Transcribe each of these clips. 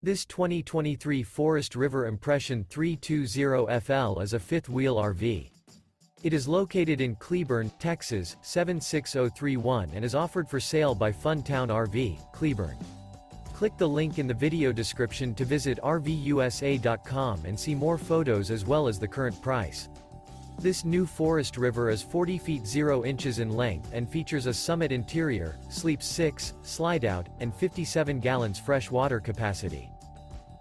This 2023 Forest River Impression 320FL is a fifth-wheel RV. It is located in Cleburne, Texas, 76031 and is offered for sale by Funtown RV, Cleburne. Click the link in the video description to visit RVUSA.com and see more photos as well as the current price. This new Forest River is 40 feet 0 inches in length and features a Summit interior, sleeps 6, Slideout, and 57 gallons fresh water capacity.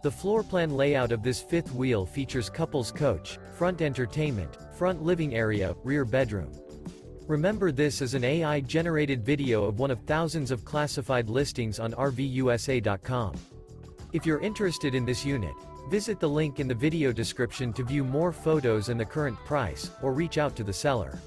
The floor plan layout of this fifth wheel features couples coach, front entertainment, front living area, rear bedroom. Remember, this is an AI-generated video of one of thousands of classified listings on RVUSA.com. If you're interested in this unit, visit the link in the video description to view more photos and the current price, or reach out to the seller.